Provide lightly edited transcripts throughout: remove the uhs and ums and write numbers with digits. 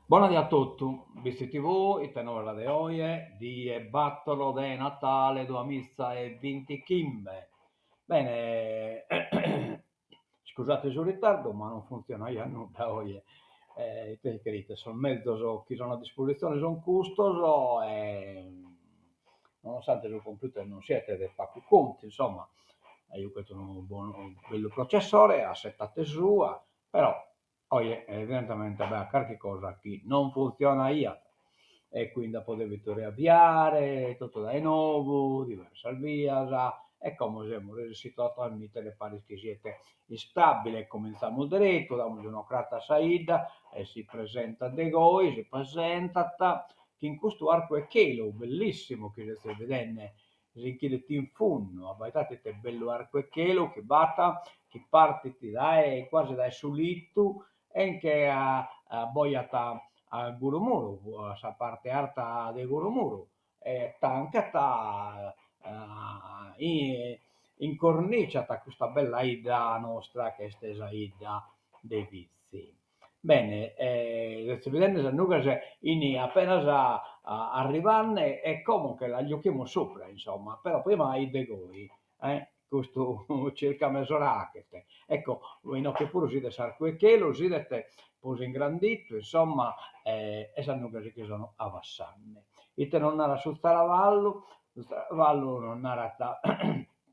Buonasera a tutti, BCTV, il tenore de oie, di Battolo de Natale 2020 Kimbe. Bene, scusate sul ritardo, ma non funziona io nulla oggi. Te capite, sono mezzo, chi sono a disposizione, sono custoso e nonostante sul computer non siete dei pacchi conti, insomma, io questo un bello processore, a settate sua, però poi evidentemente beh, qualche cosa che non funziona io e quindi potevi riavviare tutto da nuovo, diversa via, e come siamo risituati al mitere pare che siete instabile, cominciamo diretto, da un giornocrata Saida e si presenta De Goi, si presenta, che in questo arco è chelo, bellissimo che si vede, si chiede in funno, abbaitate te bello arco e chelo che batta, che parte ti dai quasi dai sulitto, e che a boiata a Gurumuru, a parte alta di Gurumuru, e tanca incorniciata questa bella Ida nostra che è stesa Ida dei vizi. Bene, si vedendo se nuga se ini appena arrivarne e comunque la giochiamo sopra, insomma, però prima i degoi, questo circa mezz'ora che te. Ecco, voi no che pure si sarque che lo si dette pose ingrandito, insomma, e sanno che sono avassanne. Ite non era sul Staravallo non era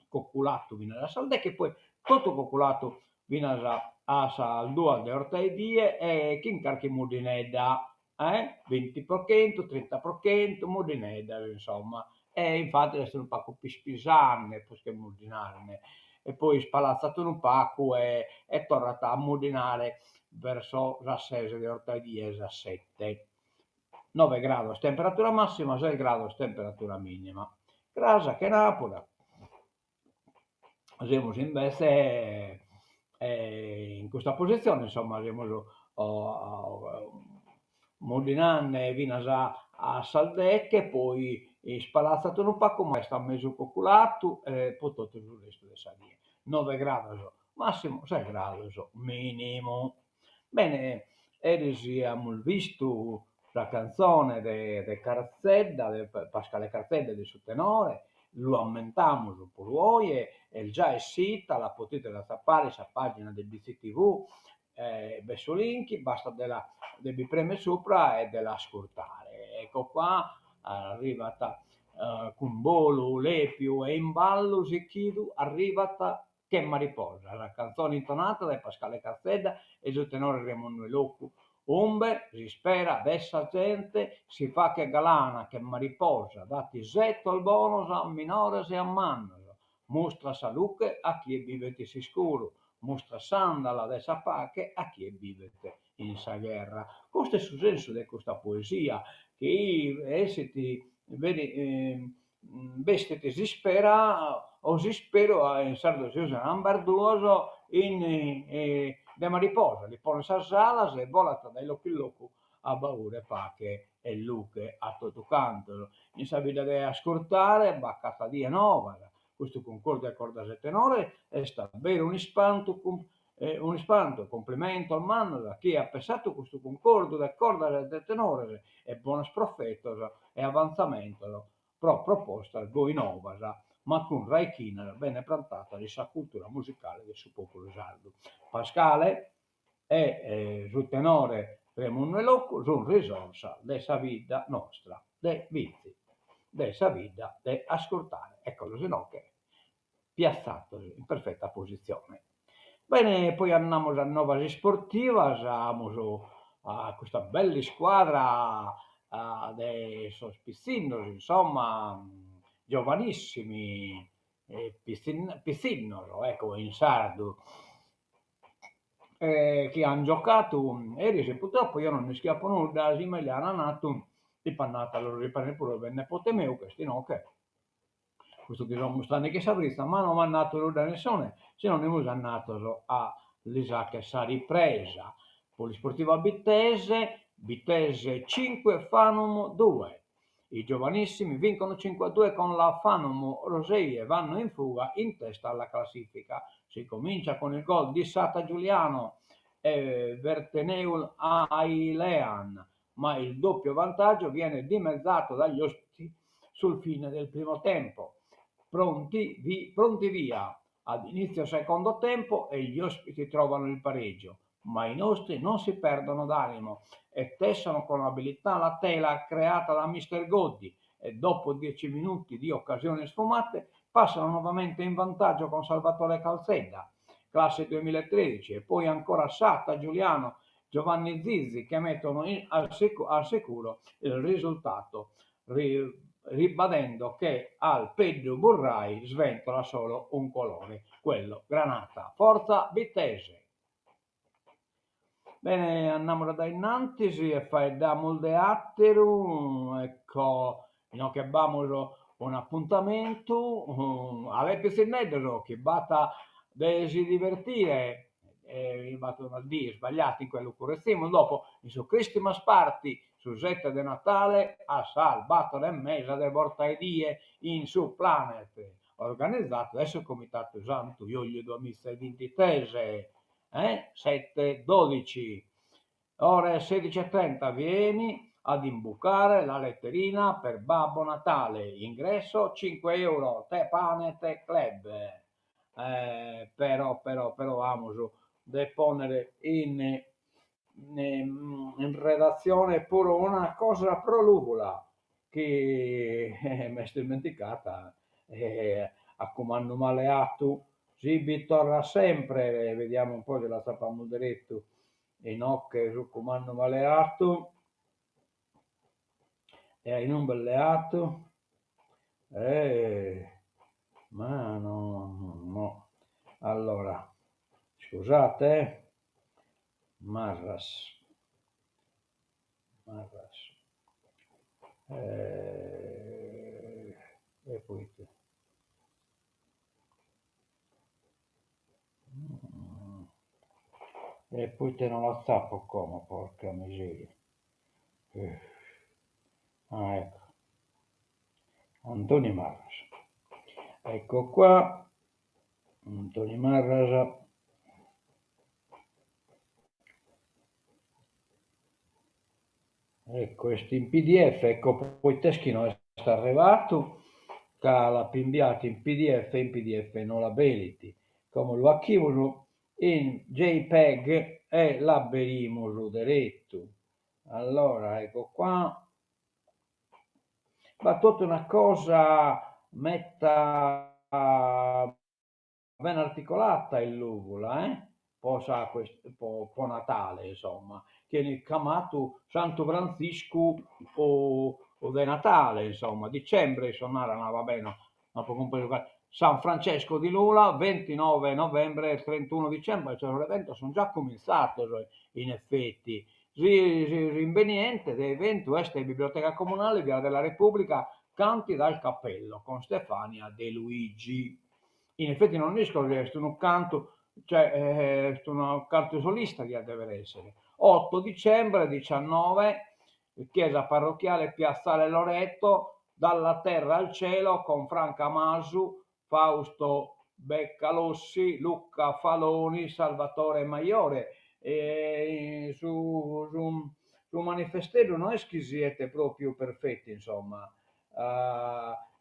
cocculato fino alla salde, che poi tutto cocculato fino a al 2 de ortaidie e chi incarchi mudinedda, 20%, 30%, mudinedda, insomma. E infatti adesso un pacco pispisarne, perché mudinarne. E poi spalazzato un pacco e è tornata a mudinare verso la 6 di ortaidie a 7. 9 gradi temperatura massima, 6 gradi temperatura minima. Grasa che Napoli, siamo invece in questa posizione, insomma, siamo Modinanne vinas a Saldecche, poi spalazzato in un pacco, ma sta mezzo coccolato e poi tutto il resto del salie. 9 gradi, massimo 6 gradi, minimo. Bene, ieri abbiamo visto la canzone de Carzedda, de Pasquale Carzedda di suo tenore, lo aumentamos por voi e già è sita, la potete da tappare sulla pagina del BCTV, verso link, basta devi premere sopra e della ascoltare. Ecco qua, arrivata con volo, lepio e in ballo, si chiede, arrivata che mariposa, la canzone intonata da Pasquale Carzedda e il tenore Raimondo Locco. Umbe, si spera, adesso gente, si fa che galana, che mariposa, dati zetto al bonus a minore e a manno. Mostra salute a chi vivete si scuro, mostra sandala adesso pace a chi vivete in sa guerra. Questo è il senso di questa poesia, che essete, vedi, vestiti si spera, o si spero in sardo si usa un barduoso in de mariposa, li pone sa salas e volata dai lochi loco a baure pache e luche a tutto canto. In sabida de ascoltare, baccata di nova, questo concorda corda se tenore, è stato bene un ispanto, complimento al manno da chi ha pensato questo concordo d'accordo del tenore e buona sproffetto e avanzamento pro proposta go innovasa ma con Raichina bene plantata di sa cultura musicale del suo popolo sardo. Pascale è sul tenore Remuno e Locco, sono risorsa della vita nostra, dei vizi, della vita di ascoltare. Eccolo, se no che piazzato in perfetta posizione. Bene, poi andiamo a nuova sportiva, siamo a questa bella squadra dei sospizzinos, insomma, giovanissimi, pizzinnolo, ecco, in sardo, che hanno giocato ieri, se purtroppo io non ne schiappo nulla, si me li hanno nato, di pannata loro riprende pure il nepote mio, questi no, che questo che non sta che saprista, ma non mi hanno dato da nessuno, se non mi hanno dato a l'Isacca sa ripresa, Polisportiva Bittese, Bittese 5, Fanum 2. I giovanissimi vincono 5-2 con la Fanum Rosei e vanno in fuga in testa alla classifica. Si comincia con il gol di Sata Giuliano e Verteneul Ailean ma il doppio vantaggio viene dimezzato dagli ospiti sul fine del primo tempo. Pronti via ad inizio secondo tempo e gli ospiti trovano il pareggio, ma i nostri non si perdono d'animo e tessano con abilità la tela creata da Mister Goddi e dopo 10 minuti di occasioni sfumate passano nuovamente in vantaggio con Salvatore Calzedda, classe 2013, e poi ancora Satta, Giuliano, Giovanni Zizzi che mettono al sicuro il risultato, ribadendo che al peggio Burrai sventola solo un colore, quello granata. Forza Vitesse! Bene, andiamo da innanzi e fai da molde atteru, ecco, no che abbiamo un appuntamento, alle più che bata desi divertire, io batto una D sbagliati in quello correttimo, dopo su Christmas Party, su Zetta de Natale, a Sal, battono in mesa de Bortaidie in su Planet, organizzato adesso il Comitato Santo, io gli do missa di Tese, 7:12, ore 16:30 vieni ad imbucare la letterina per Babbo Natale, ingresso 5 euro, te pane, te club. Però vamos de ponere in redazione pure una cosa proluvula che mi è dimenticata, a comando maleato si torna sempre, vediamo un po' se la sappiamo diretto, in ocche su comando maleato, e in un belleato, ma no, allora, scusate, Marras, e poi te non la zappo come, porca miseria. Ecco, Antonio Marras, ecco qua, Antonio Marras, e questo in PDF, ecco, poi teschino è arrivato, che l'ha inviato in PDF non la beliti, come lo archivano in JPEG e l'abberimo diretto. Allora, ecco qua, ma tutta una cosa metta ben articolata il Lugula, posa po Natale, insomma, che ne chiamato Santo Francisco o de Natale, insomma, dicembre suonare, no, va bene, ma comunque San Francesco di Lula, 29 novembre e 31 dicembre, cioè l'evento sono già cominciato, cioè, in effetti. Rinveniente dell'evento est Biblioteca Comunale, Via della Repubblica, Canti dal Cappello, con Stefania De Luigi. In effetti non riesco a dire, un canto, cioè un canto solista che deve essere. 8 dicembre 19, chiesa parrocchiale Piazzale Loreto, dalla terra al cielo con Franca Masu, Fausto Beccalossi, Luca Faloni, Salvatore Maiore. Su manifesteggio non è che siete proprio perfetti, insomma.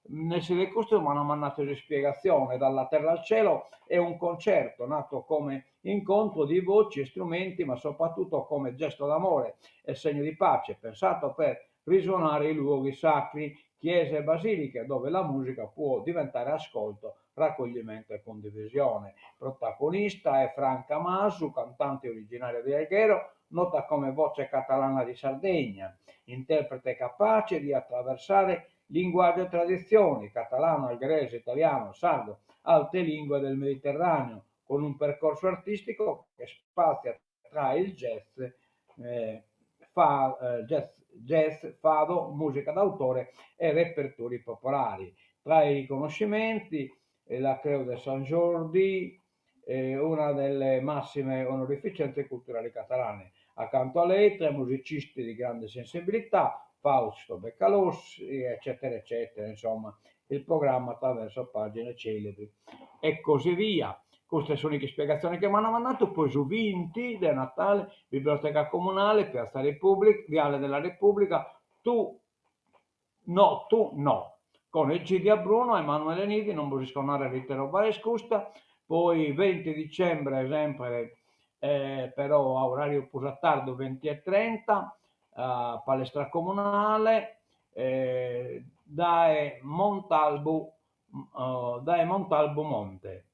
Nel Sile Custo mi hanno mandato di spiegazione dalla terra al cielo, è un concerto nato come incontro di voci e strumenti, ma soprattutto come gesto d'amore e segno di pace, pensato per risuonare i luoghi sacri, chiese e basiliche, dove la musica può diventare ascolto, raccoglimento e condivisione. Protagonista è Franca Masu, cantante originaria di Alghero, nota come voce catalana di Sardegna, interprete capace di attraversare linguaggio e tradizioni, catalano, algherese, italiano, sardo, alte lingue del Mediterraneo, con un percorso artistico che spazia tra il jazz, fado, musica d'autore e repertori popolari. Tra i riconoscimenti la Creu de Sant Jordi, una delle massime onorificenze culturali catalane. Accanto a lei tre musicisti di grande sensibilità, Fausto Beccalossi, eccetera, eccetera, insomma, il programma attraverso pagine celebri e così via. Queste sono le spiegazioni che mi hanno mandato. Poi su 20 del Natale, Biblioteca Comunale, Piazza Repubblica, Viale della Repubblica, tu no. Con il C di Bruno, Emanuele Nidi, non vuoi suonare ritiro Vare Scusta. Poi 20 dicembre, sempre, però a orario tardo, 20:30, palestra comunale, Dae Montalbo Monte,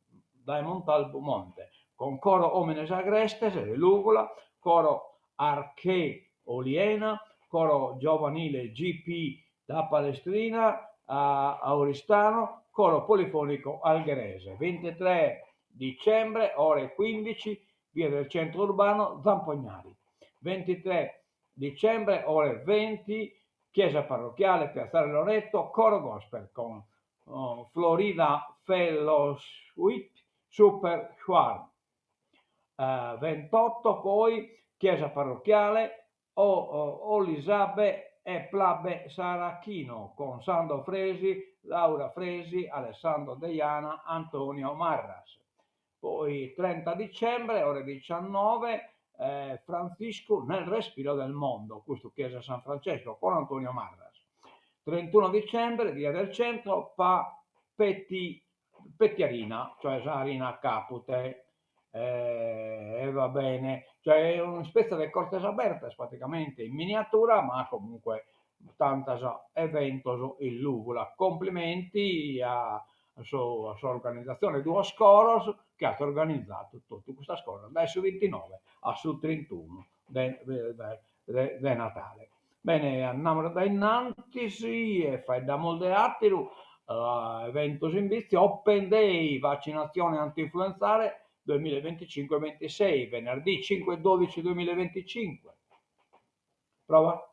con coro Omines Agrestes di Lugula, coro Arche Oliena, coro giovanile GP da Palestrina a Oristano, coro polifonico algherese. 23 dicembre, ore 15, via del centro urbano, Zampognari. 23 dicembre, ore 20, chiesa parrocchiale, piazzale Loreto, coro gospel con Florida Fellowship Super Schwarm. 28 poi chiesa parrocchiale Olisabe e Plabe Sarachino con Sando Fresi, Laura Fresi, Alessandro Deiana, Antonio Marras. Poi 30 dicembre, ore 19, Francisco nel respiro del mondo, questo chiesa San Francesco con Antonio Marras. 31 dicembre, via del centro, Pettiarina, cioè Sarina Capute, va bene, cioè è una specie di Cortes Abertas praticamente in miniatura, ma comunque tanta evento in Lugula. Complimenti a sua organizzazione Duo Scoros che ha organizzato tutta questa scuola dai su 29 a su 31 di Natale. Bene, andiamo da innanzi e fai da molde attiru eventos in vizio Open Day vaccinazione anti-influenzale 2025-26 venerdì 5-12-2025 prova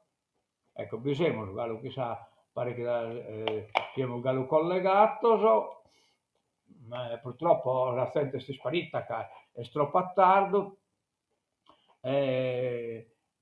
ecco bisemo gallo chissà pare che abbiamo gallo collegato so purtroppo la gente si è sparita è troppo tardo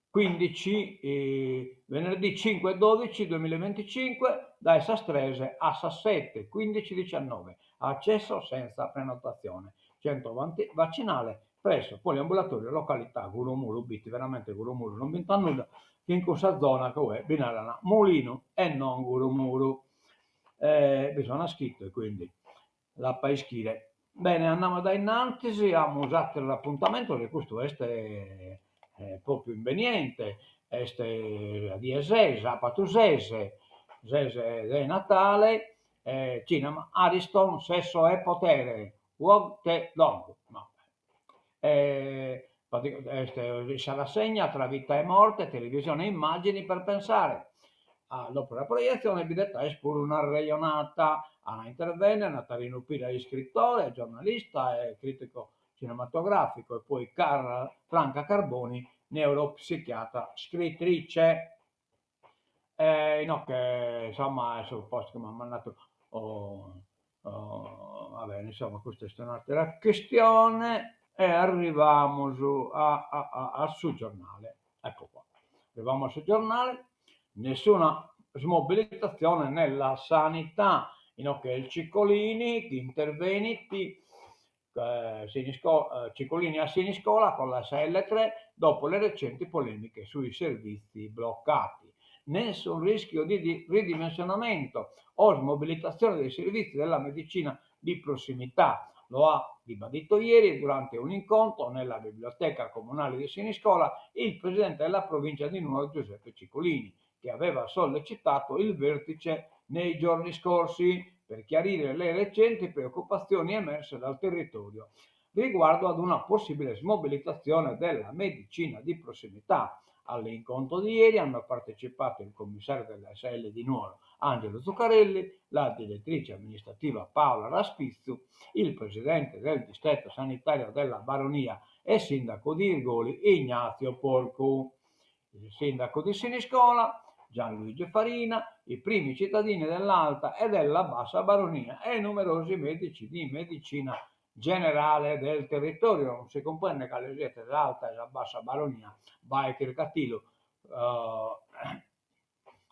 15 venerdì 5-12 2025 da Sastrese a Sassette 15-19 accesso senza prenotazione centro vaccinale presso poliambulatorio località Gurumulu Bitti veramente Gurumulu non vinta nulla che in questa zona che è Binarana Mulino e non Gurumulu bisogna scritto e quindi la paischire bene andiamo da innanzi abbiamo usato l'appuntamento che questo è proprio inveniente este di Esese, sabato Sese di Natale cinema Ariston sesso e potere Walk the Dog no. Se la segna tra vita e morte televisione e immagini per pensare dopo la proiezione Bidetta è pure una raionata Anna intervenne, Natalino Pira è scrittore, giornalista e critico cinematografico e poi Franca Carboni, neuropsichiatra, scrittrice. No, che insomma è sul posto che mi ha mandato vabbè, insomma questa è un'altra questione e arriviamo sul giornale. Ecco qua. Arriviamo sul giornale. Nessuna smobilitazione nella sanità, che il Ciccolini, interveniti, Ciccolini a Siniscola con la SL3 dopo le recenti polemiche sui servizi bloccati. Nessun rischio di ridimensionamento o smobilitazione dei servizi della medicina di prossimità. Lo ha ribadito ieri durante un incontro nella biblioteca comunale di Siniscola il presidente della provincia di Nuoro Giuseppe Ciccolini, che aveva sollecitato il vertice nei giorni scorsi per chiarire le recenti preoccupazioni emerse dal territorio riguardo ad una possibile smobilitazione della medicina di prossimità. All'incontro di ieri hanno partecipato il commissario dell'ASL di Nuoro Angelo Zuccarelli, la direttrice amministrativa Paola Raspizzu, il presidente del distretto sanitario della Baronia e sindaco di Irgoli Ignazio Porcu, il sindaco di Siniscola Gianluigi Farina, i primi cittadini dell'Alta e della Bassa Baronia e numerosi medici di medicina generale del territorio. Non si comprende che le gente dell'Alta e della Bassa Baronia vai il Catilo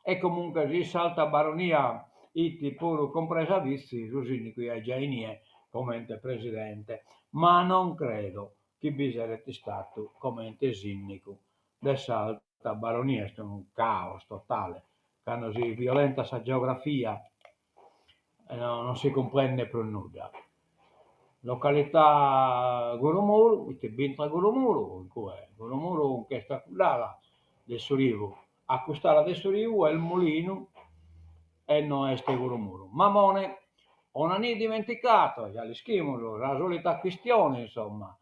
e comunque risalta Baronia iti pure compresa visti Rusini qui a Giainie come presidente, ma non credo che bisogna stato come sindaco dell'alta baronia. È un caos totale, quando si violenta sa geografia non si comprende più nulla. Località Gurumuru, che bintra Gurumuru, Gurumuru che sta là del Surivu, a costare del Surivu è il mulino e non è ste Gurumuru. Mamone, non ha dimenticato, già li schimulo, la solita questione, insomma.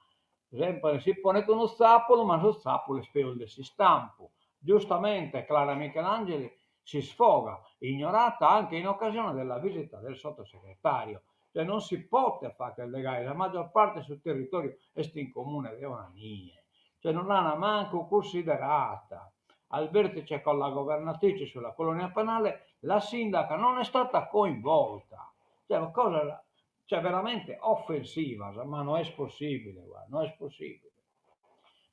Sempre si pone con uno zappolo, ma lo zappolo spero si stampo. Giustamente Clara Michelangeli si sfoga, ignorata anche in occasione della visita del sottosegretario. Cioè non si può fare il legale, la maggior parte sul territorio è in comune di Onanie, cioè non l'hanno manco considerata. Al vertice con la governatrice sulla colonia penale, la sindaca non è stata coinvolta. Cioè, una cosa veramente offensiva, ma non è possibile, guarda, non è possibile.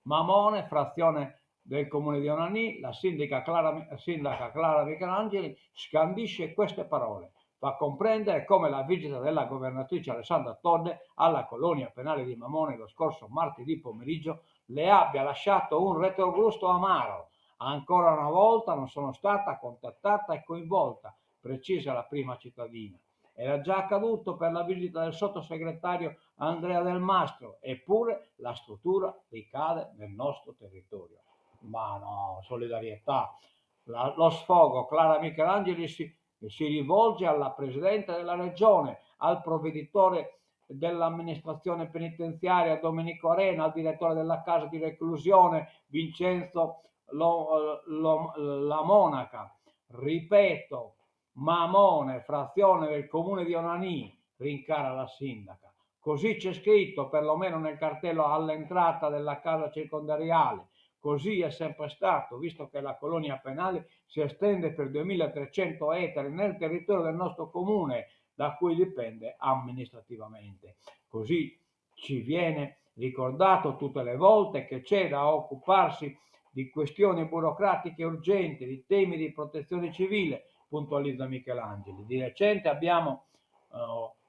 Mamone, frazione del comune di Onanì, la sindaca Clara Michelangeli scandisce queste parole. Fa comprendere come la visita della governatrice Alessandra Todde alla colonia penale di Mamone lo scorso martedì pomeriggio le abbia lasciato un retrogusto amaro. Ancora una volta non sono stata contattata e coinvolta, precisa la prima cittadina. Era già accaduto per la visita del sottosegretario Andrea Del Mastro, eppure la struttura ricade nel nostro territorio. Ma no, solidarietà. Lo sfogo, Clara Michelangeli si rivolge alla Presidente della Regione, al provveditore dell'amministrazione penitenziaria Domenico Arena, al direttore della casa di reclusione Vincenzo La Monaca. Ripeto, Mamone, frazione del comune di Onanì, rincara la sindaca. Così c'è scritto, perlomeno nel cartello all'entrata della casa circondariale. Così è sempre stato, visto che la colonia penale si estende per 2300 ettari nel territorio del nostro comune, da cui dipende amministrativamente. Così ci viene ricordato tutte le volte che c'è da occuparsi di questioni burocratiche urgenti, di temi di protezione civile, puntualizza Michelangeli. Di recente abbiamo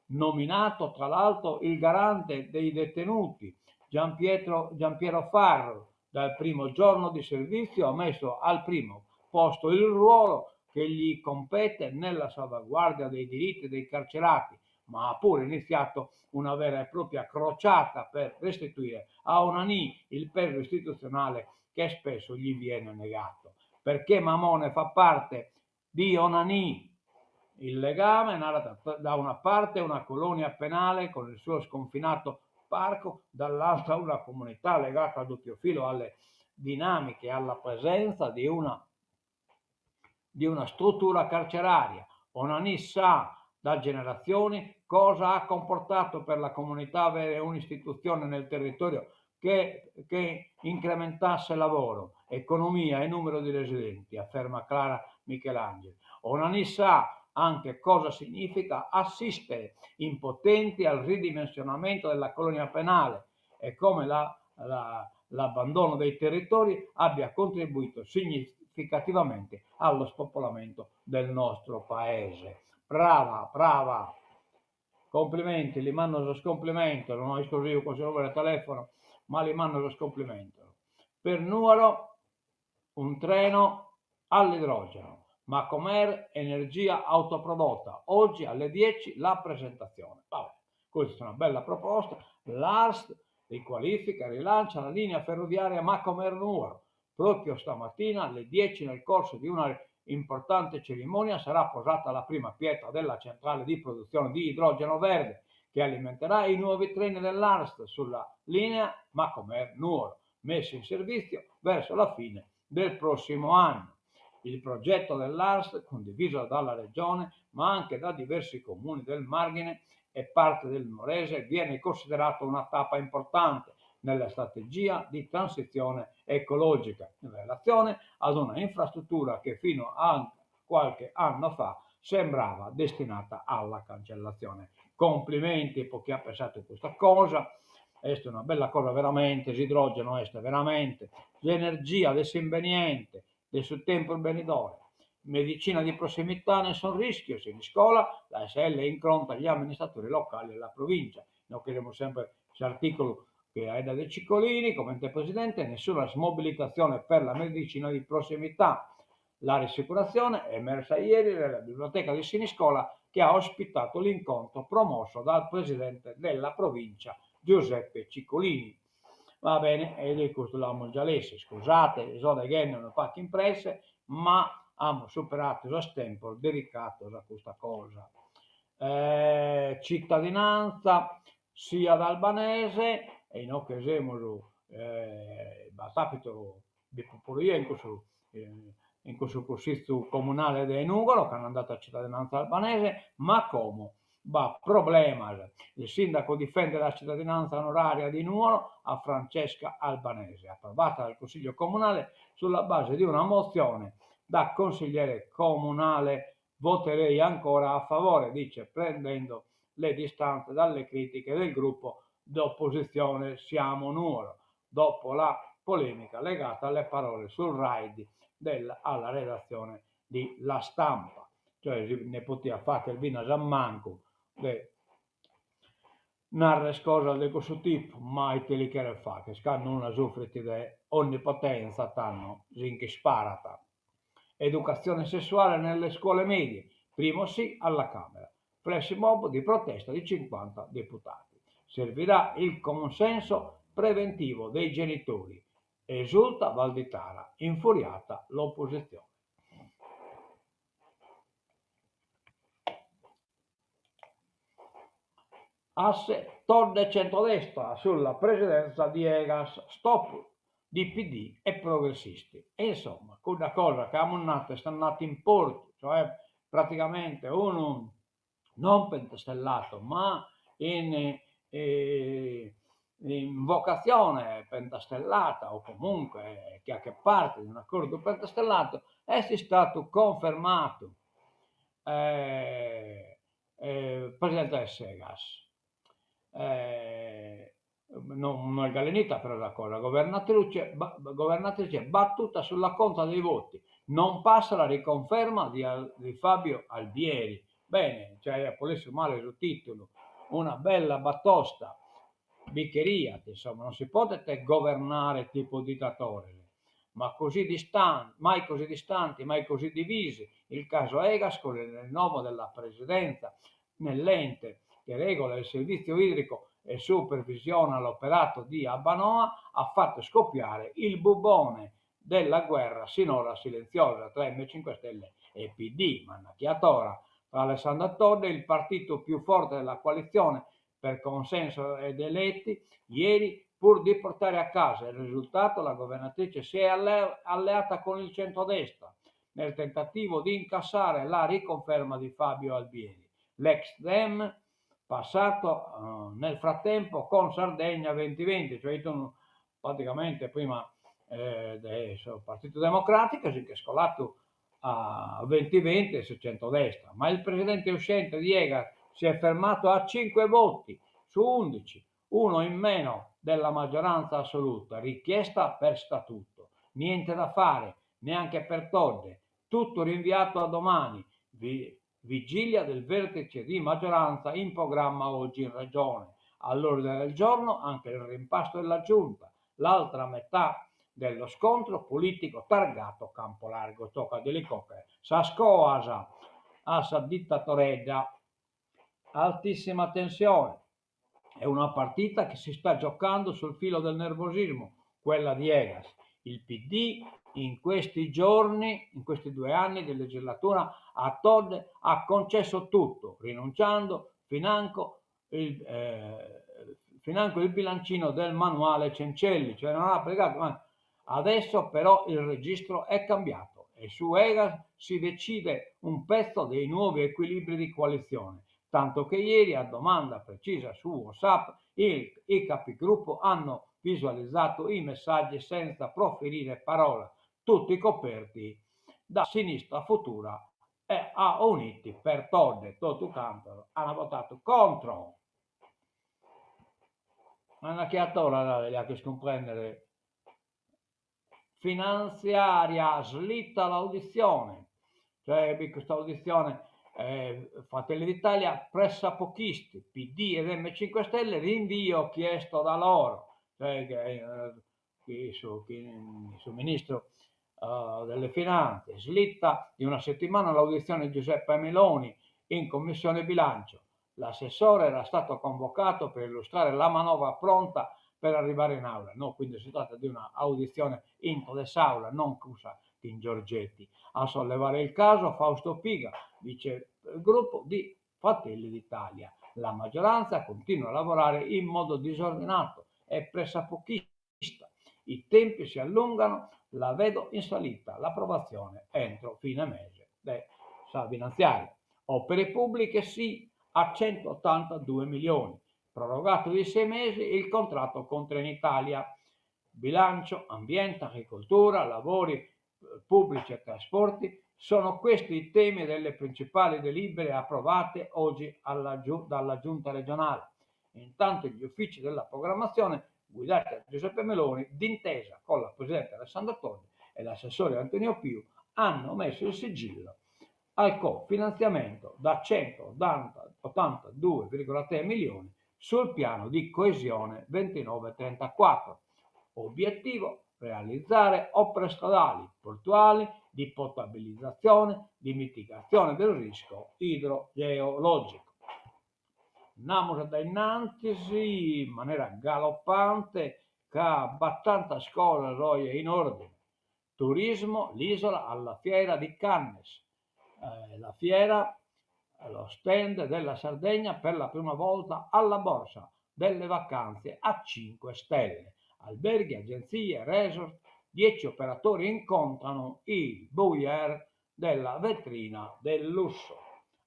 nominato tra l'altro il garante dei detenuti, Giampiero Farro. Dal primo giorno di servizio ha messo al primo posto il ruolo che gli compete nella salvaguardia dei diritti dei carcerati, ma ha pure iniziato una vera e propria crociata per restituire a Onanì il peso istituzionale che spesso gli viene negato. Perché Mamone fa parte di Onanì. Il legame narra da una parte una colonia penale con il suo sconfinato parco, dall'altra una comunità legata a doppio filo alle dinamiche e alla presenza di una struttura carceraria. Onanì sa da generazioni cosa ha comportato per la comunità avere un'istituzione nel territorio che incrementasse lavoro, economia e numero di residenti, afferma Clara Michelangeli. Onanì sa anche cosa significa assistere impotenti al ridimensionamento della colonia penale e come l'abbandono dei territori abbia contribuito significativamente allo spopolamento del nostro paese. Brava, brava! Complimenti, li mando lo scomplimento, non ho esclusivo così il telefono, ma li mando lo scomplimento. Per Nuoro un treno all'idrogeno, Macomer energia autoprodotta, oggi alle 10 la presentazione. Vabbè, questa è una bella proposta. L'ARST riqualifica e rilancia la linea ferroviaria Macomer Nuoro. Proprio stamattina alle 10 nel corso di una importante cerimonia sarà posata la prima pietra della centrale di produzione di idrogeno verde che alimenterà i nuovi treni dell'ARST sulla linea Macomer Nuoro, messi in servizio verso la fine del prossimo anno. Il progetto dell'ARST, condiviso dalla Regione ma anche da diversi comuni del Margine e parte del Morese, viene considerato una tappa importante nella strategia di transizione ecologica in relazione ad una infrastruttura che fino a qualche anno fa sembrava destinata alla cancellazione. Complimenti per chi ha pensato a questa cosa. Questa è una bella cosa veramente, l'idrogeno è veramente l'energia del inconveniente, del suo tempo il benidore. medicina di prossimità, nessun rischio, Siniscola, la SL impronta gli amministratori locali e la provincia. Noi chiediamo sempre questo articolo che è da De Ciccolini, commenta Presidente, nessuna smobilitazione per la medicina di prossimità. La rassicurazione è emersa ieri nella biblioteca di Siniscola, che ha ospitato l'incontro promosso dal Presidente della provincia Giuseppe Ciccolini. Va bene, e di questo l'abbiamo già letto, scusate, sono che non fatto impresse, ma abbiamo superato lo tempo dedicato a questa cosa. Cittadinanza sia da albanese, e in occasione capito di popolo in questo consiglio comunale di Nugolo, che hanno andato a cittadinanza albanese, ma come? Problema. Il sindaco difende la cittadinanza onoraria di Nuoro a Francesca Albanese, approvata dal Consiglio Comunale sulla base di una mozione. Da consigliere comunale voterei ancora a favore, dice, prendendo le distanze dalle critiche del gruppo d'opposizione Siamo Nuoro, dopo la polemica legata alle parole sul raid alla redazione di La Stampa. Cioè ne poteva fare il vino a Giammanco, narra scosa di questo tipo, mai te li che fa, che scanno una soffriti di onnipotenza, tanno zinchi sparata. Educazione sessuale nelle scuole medie, primo sì alla Camera, flash mob di protesta di 50 deputati. Servirà il consenso preventivo dei genitori, esulta Valditara, infuriata l'opposizione. Asse Todde centrodestra sulla presidenza di Egas, stop di PD e progressisti. E insomma, una cosa che stanno nati in porto, cioè praticamente uno non pentastellato, ma in vocazione pentastellata, o comunque che ha che parte di un accordo pentastellato, è stato confermato presidente del Segas. Non è galenita però la cosa, governatrice battuta sulla conta dei voti, non passa la riconferma di Fabio Albieri. Bene, cioè polesse male sul titolo, una bella battosta, biccheria, insomma, non si può governare tipo dittatore, ma così distanti, mai così divisi. Il caso Egas, con il rinnovo della presidenza nell'ente che regola il servizio idrico e supervisiona l'operato di Abbanoa, ha fatto scoppiare il bubone della guerra sinora silenziosa tra M5 Stelle e PD, Mannacchiatora. Tra Alessandro Todde, il partito più forte della coalizione per consenso ed eletti, ieri, pur di portare a casa il risultato, la governatrice si è alleata con il centrodestra nel tentativo di incassare la riconferma di Fabio Albieri. L'ex Dem passato nel frattempo con Sardegna 2020, cioè praticamente prima del Partito Democratico, si è scolato a 2020 su centrodestra, ma il presidente uscente di Ega si è fermato a 5 voti su 11, uno in meno della maggioranza assoluta, richiesta per statuto. Niente da fare, neanche per Todde, tutto rinviato a domani, vigilia del vertice di maggioranza in programma oggi in regione. All'ordine del giorno anche il rimpasto della giunta, l'altra metà dello scontro politico targato Campo Largo, tocca di elicottero. Sascoasa, assa dittatoreggia, altissima tensione. È una partita che si sta giocando sul filo del nervosismo, quella di Egas. Il PD in questi giorni, in questi 2 anni di legislatura, a Todde ha concesso tutto, rinunciando financo il bilancino del manuale Cencelli, cioè non ha pregato, ma adesso però il registro è cambiato e su Egas si decide un pezzo dei nuovi equilibri di coalizione, tanto che ieri, a domanda precisa su WhatsApp, i capigruppo hanno visualizzato i messaggi senza proferire parola, tutti coperti da Sinistra Futura e a Uniti per Todde, Toto Campero, hanno votato contro. Ma una chiatora ha che scomprendere. Finanziaria slitta l'audizione, cioè questa audizione Fratelli d'Italia pressapochisti, PD ed M5 Stelle, rinvio chiesto da loro, cioè il suo ministro delle finanze slitta di una settimana l'audizione di Giuseppe Meloni in commissione bilancio. L'assessore era stato convocato per illustrare la manovra pronta per arrivare in aula. No, quindi si tratta di una audizione in aula, non chiusa in Giorgetti. A sollevare il caso Fausto Piga, vicegruppo di Fratelli d'Italia. La maggioranza continua a lavorare in modo disordinato e pressapochista. I tempi si allungano, la vedo in salita, l'approvazione entro fine mese. Finanziaria. Opere pubbliche sì a 182 milioni. Prorogato di 6 mesi il contratto con Trenitalia. Bilancio, ambiente, agricoltura, lavori pubblici e trasporti, sono questi i temi delle principali delibere approvate oggi dalla Giunta regionale. Intanto gli uffici della programmazione, guidati da Giuseppe Meloni, d'intesa con la Presidente Alessandra Togni e l'assessore Antonio Piu, hanno messo il sigillo al cofinanziamento da 182,3 milioni sul piano di coesione 29-34. Obiettivo: realizzare opere stradali, portuali, di potabilizzazione, di mitigazione del rischio idrogeologico. Andiamo da innanzi in maniera galoppante che abbastanza scuola roia in ordine. Turismo, l'isola alla fiera di Cannes. La fiera, lo stand della Sardegna per la prima volta alla borsa delle vacanze a 5 stelle. Alberghi, agenzie, resort, 10 operatori incontrano il buyer della vetrina del lusso.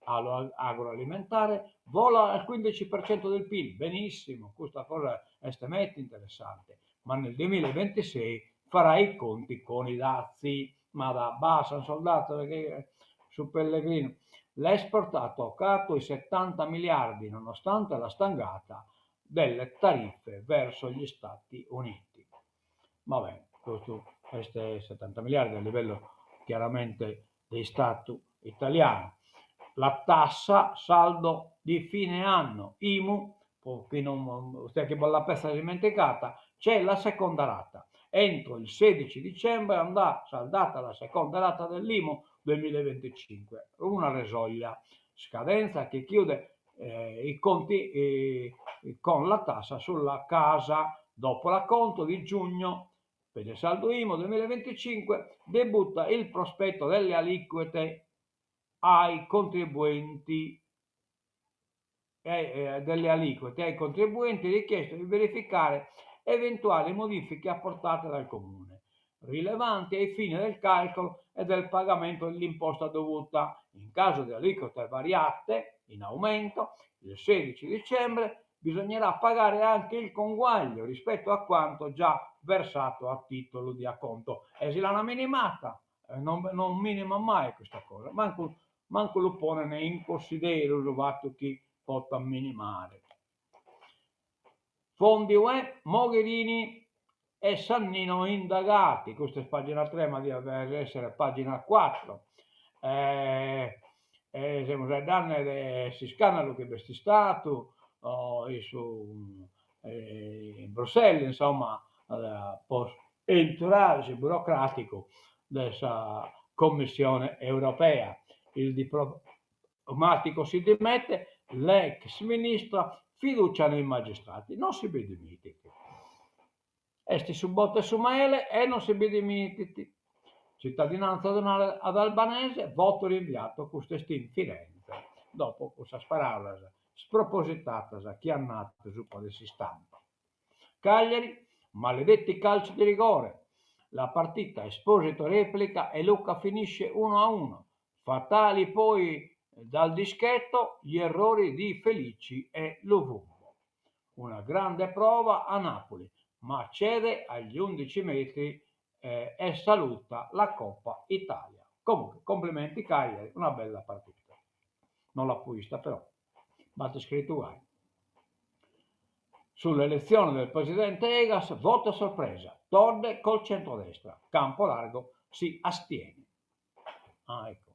Agroalimentare vola al 15% del PIL, benissimo, questa cosa è estremamente interessante, ma nel 2026 farà i conti con i dazi, ma da bassa un soldato perché su Pellegrino. L'export ha toccato i 70 miliardi nonostante la stangata delle tariffe verso gli Stati Uniti. Vabbè, questi 70 miliardi a livello chiaramente dei Stati italiani. La tassa saldo di fine anno, IMU, chi non che la pezza dimenticata, c'è la seconda rata. Entro il 16 dicembre andrà saldata la seconda rata dell'IMU 2025, una resoglia, scadenza che chiude i conti con la tassa sulla casa. Dopo l'acconto di giugno per il saldo IMU 2025 debutta il prospetto delle aliquote ai contribuenti richiesto di verificare eventuali modifiche apportate dal comune, rilevanti ai fini del calcolo e del pagamento dell'imposta dovuta. In caso di aliquote variate in aumento, il 16 dicembre bisognerà pagare anche il conguaglio rispetto a quanto già versato a titolo di acconto. E se l'hanno minimata, non minima mai questa cosa, manco lo pone in considero fatto chi possa minimare. Fondi UE, Mogherini e Sannino indagati, questa è pagina 3 ma deve essere pagina 4. Siamo già danni si scandalo che è stato in Bruxelles, insomma, entourage burocratico della Commissione europea. Il diplomatico si dimette, l'ex ministra fiducia nei magistrati, non si dimitichi. Esti su botte su maele e non si dimitichi. Cittadinanza ad Albanese, voto rinviato quest'esti in Firenze, dopo questa sparaulas spropositata chiannata su quale si stampa. Cagliari, maledetti calci di rigore, la partita Esposito replica e Lucca finisce 1-1, fatali poi dal dischetto gli errori di Felici e Luvumbo. Una grande prova a Napoli, ma cede agli 11 metri e saluta la Coppa Italia. Comunque, complimenti Cagliari, una bella partita. Non l'ha vista però, batte scritto guai. Sull'elezione del presidente Egas, voto a sorpresa, Todde col centrodestra, Campo Largo si astiene. Ecco.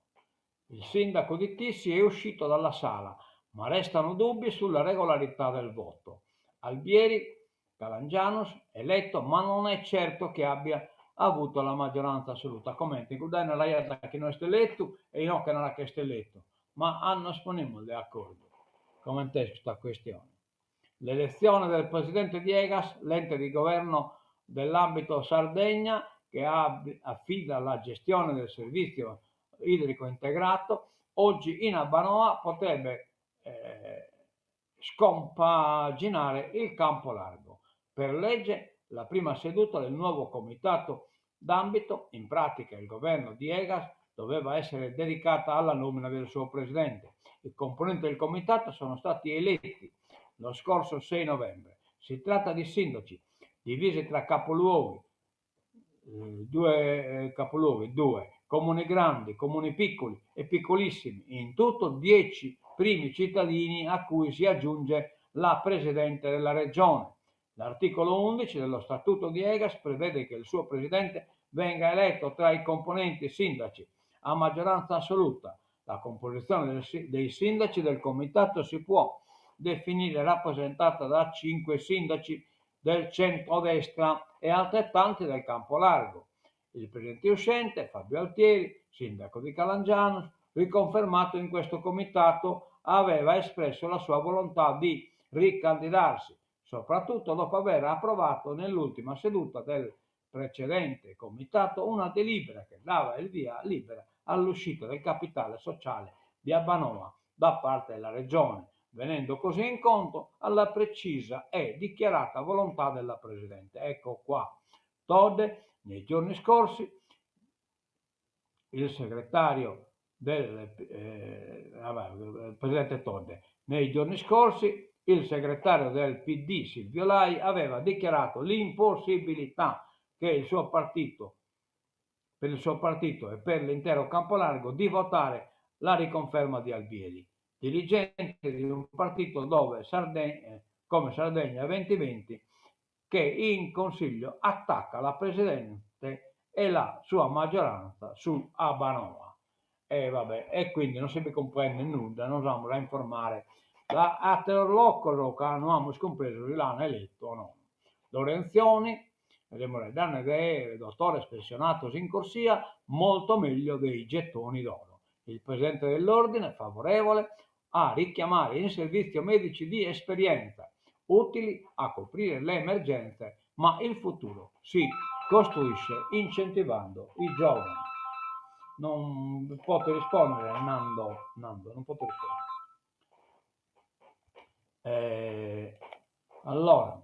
Il sindaco di Tissi è uscito dalla sala, ma restano dubbi sulla regolarità del voto. Albieri Calangianus eletto, ma non è certo che abbia avuto la maggioranza assoluta. Commenti, Gudena ragazza che non è eletto e io che non è eletto, ma hanno esponibile di accordo. Commentate questa questione. L'elezione del presidente di Egas, l'ente di governo dell'ambito Sardegna, che affida la gestione del servizio idrico integrato, oggi in Abbanoa potrebbe scompaginare il campo largo. Per legge, la prima seduta del nuovo comitato d'ambito, in pratica il governo di Egas, doveva essere dedicata alla nomina del suo presidente. I componenti del comitato sono stati eletti lo scorso 6 novembre. Si tratta di sindaci divisi tra capoluoghi, due comuni grandi, comuni piccoli e piccolissimi, in tutto 10 primi cittadini a cui si aggiunge la presidente della regione. L'articolo 11 dello statuto di Egas prevede che il suo presidente venga eletto tra i componenti sindaci a maggioranza assoluta. La composizione dei sindaci del comitato si può definire rappresentata da 5 sindaci del centrodestra e altrettanti del campo largo. Il presidente uscente, Fabio Altieri, sindaco di Calangianus, riconfermato in questo comitato, aveva espresso la sua volontà di ricandidarsi, soprattutto dopo aver approvato nell'ultima seduta del precedente comitato una delibera che dava il via libera all'uscita del capitale sociale di Abbanoa da parte della regione, venendo così incontro alla precisa e dichiarata volontà della Presidente. Ecco qua. Todde, nei giorni scorsi, il segretario del Presidente Todde, nei giorni scorsi il segretario del PD Silvio Lai aveva dichiarato l'impossibilità che il suo partito, per il suo partito e per l'intero campo largo, di votare la riconferma di Albieri, dirigente di un partito dove come Sardegna 2020, che in Consiglio attacca la Presidente e la sua maggioranza su Abbanoa. E quindi non si comprende nulla, non siamo da informare a Terlocco che non abbiamo scompreso se l'hanno eletto o no. Lorenzioni, le danne del dottore pensionato in corsia, molto meglio dei gettoni d'oro. Il presidente dell'ordine, favorevole a richiamare in servizio medici di esperienza, utili a coprire le emergenze, ma il futuro si costruisce incentivando i giovani. Non posso rispondere, Nando, non posso rispondere. Allora,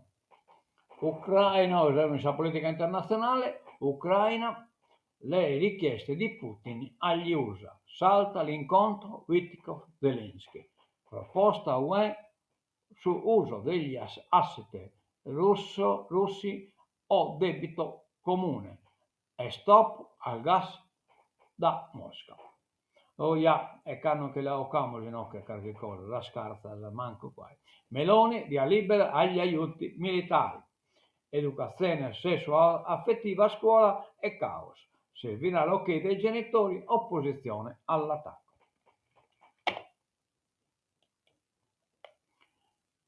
Ucraina, la politica internazionale, Ucraina, le richieste di Putin agli USA, salta l'incontro Witkoff-Zelensky, proposta UE su uso degli asset russi o debito comune e stop al gas da Mosca. E canno che la ocamo no che qualche cosa, la scarsa, la manco qua. Meloni via libera agli aiuti militari. Educazione sessuo-affettiva a scuola e caos. Servirà l'ok dei genitori, opposizione all'attacco.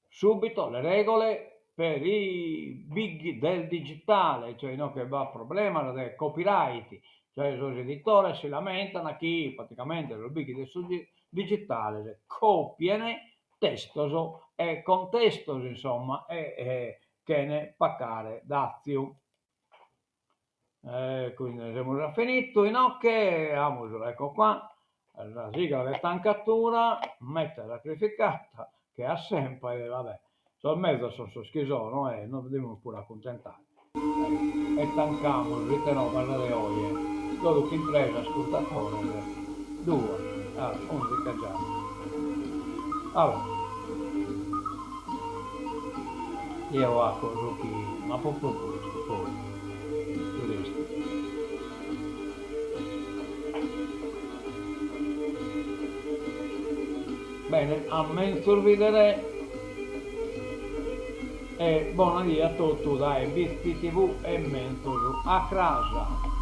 Subito le regole per i big del digitale, cioè no, che va a problema del copyright, cioè i suoi editori si lamentano a chi praticamente lo big del digitale copiene testoso e contestoso, insomma, e che ne paccare dazio. Quindi siamo già finito, ecco qua, la sigla di tancatura, mette sacrificata, che ha sempre, vabbè, sul mezzo sono schizoso, non dobbiamo pure accontentare. E tancamo, riterò, guardate oie, dove ti impresa, ascoltatore, 2, musica già. Allora, io ho così, ma proprio questo, poi. Bene, a me sorridere e buona dia a tutti dai Bispi TV e Mentosu a casa.